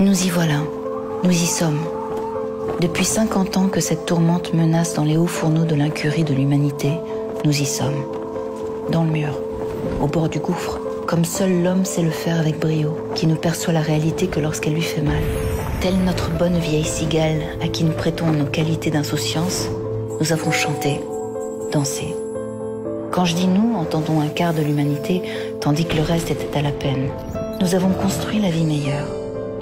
Nous y voilà, nous y sommes. Depuis 50 ans que cette tourmente menace dans les hauts fourneaux de l'incurie de l'humanité, nous y sommes. Dans le mur, au bord du gouffre, comme seul l'homme sait le faire avec brio, qui ne perçoit la réalité que lorsqu'elle lui fait mal. Telle notre bonne vieille cigale à qui nous prêtons nos qualités d'insouciance, nous avons chanté, dansé. Quand je dis nous, entendons un quart de l'humanité, tandis que le reste était à la peine. Nous avons construit la vie meilleure.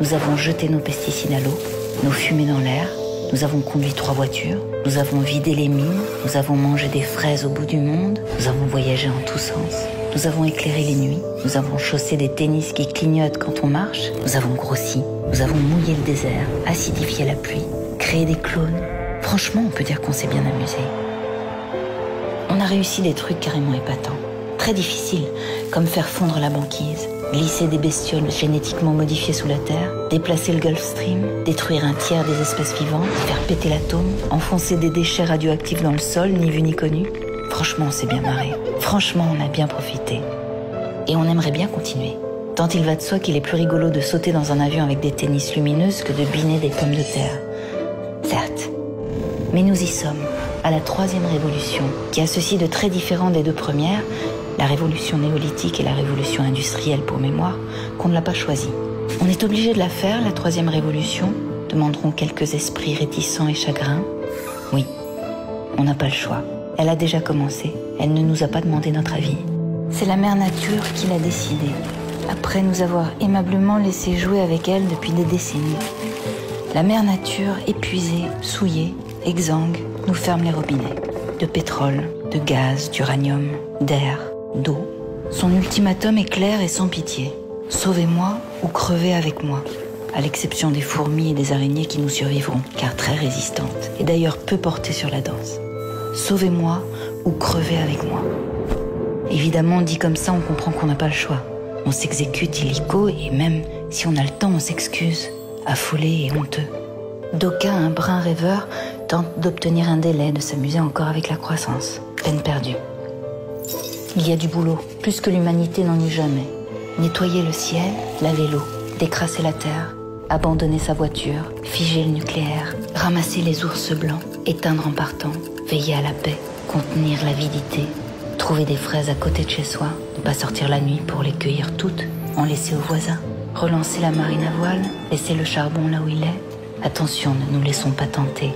Nous avons jeté nos pesticides à l'eau, nos fumées dans l'air. Nous avons conduit 3 voitures. Nous avons vidé les mines. Nous avons mangé des fraises au bout du monde. Nous avons voyagé en tous sens. Nous avons éclairé les nuits. Nous avons chaussé des tennis qui clignotent quand on marche. Nous avons grossi. Nous avons mouillé le désert, acidifié la pluie, créé des clones. Franchement, on peut dire qu'on s'est bien amusé. On a réussi des trucs carrément épatants. Très difficiles, comme faire fondre la banquise, glisser des bestioles génétiquement modifiées sous la terre, déplacer le Gulf Stream, détruire un tiers des espèces vivantes, faire péter l'atome, enfoncer des déchets radioactifs dans le sol, ni vu ni connu. Franchement, on s'est bien marré. Franchement, on a bien profité. Et on aimerait bien continuer. Tant il va de soi qu'il est plus rigolo de sauter dans un avion avec des tennis lumineuses que de biner des pommes de terre. Certes. Mais nous y sommes, à la 3e révolution, qui a ceci de très différent des 2 premières, la révolution néolithique et la révolution industrielle pour mémoire, qu'on ne l'a pas choisie. On est obligé de la faire, la 3e révolution, demanderont quelques esprits réticents et chagrins. Oui, on n'a pas le choix. Elle a déjà commencé, elle ne nous a pas demandé notre avis. C'est la mère nature qui l'a décidé, après nous avoir aimablement laissé jouer avec elle depuis des décennies. La mère nature, épuisée, souillée, exsangue, nous ferme les robinets. De pétrole, de gaz, d'uranium, d'air, d'eau. Son ultimatum est clair et sans pitié. Sauvez-moi ou crevez avec moi. À l'exception des fourmis et des araignées qui nous survivront, car très résistantes, et d'ailleurs peu portées sur la danse. Sauvez-moi ou crevez avec moi. Évidemment, dit comme ça, on comprend qu'on n'a pas le choix. On s'exécute illico et même si on a le temps, on s'excuse, affolé et honteux. D'aucuns, un brin rêveur, tentent d'obtenir un délai, de s'amuser encore avec la croissance. Peine perdue. Il y a du boulot, plus que l'humanité n'en eut jamais. Nettoyer le ciel, laver l'eau, décrasser la terre, abandonner sa voiture, figer le nucléaire, ramasser les ours blancs, éteindre en partant, veiller à la paix, contenir l'avidité, trouver des fraises à côté de chez soi, ne pas sortir la nuit pour les cueillir toutes, en laisser aux voisins, relancer la marine à voile, laisser le charbon là où il est. Attention, ne nous laissons pas tenter,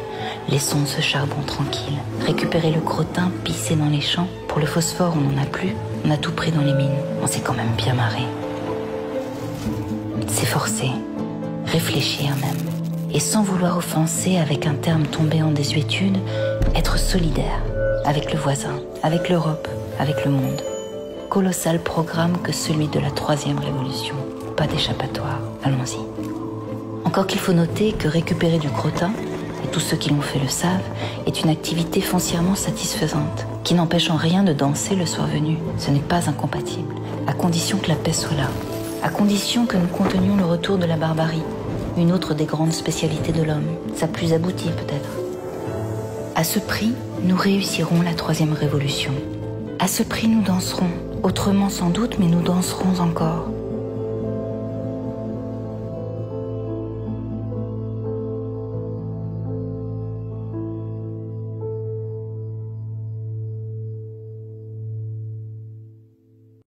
laissons ce charbon tranquille. Récupérer le crottin, pisser dans les champs. Pour le phosphore, on n'en a plus, on a tout pris dans les mines, on s'est quand même bien marré. S'efforcer, réfléchir même, et sans vouloir offenser avec un terme tombé en désuétude, être solidaire avec le voisin, avec l'Europe, avec le monde. Colossal programme que celui de la 3e révolution. Pas d'échappatoire, allons-y. Encore qu'il faut noter que récupérer du crottin, et tous ceux qui l'ont fait le savent, est une activité foncièrement satisfaisante, qui n'empêche en rien de danser le soir venu. Ce n'est pas incompatible, à condition que la paix soit là, à condition que nous contenions le retour de la barbarie, une autre des grandes spécialités de l'homme, sa plus aboutie peut-être. À ce prix, nous réussirons la 3e révolution. À ce prix, nous danserons, autrement sans doute, mais nous danserons encore.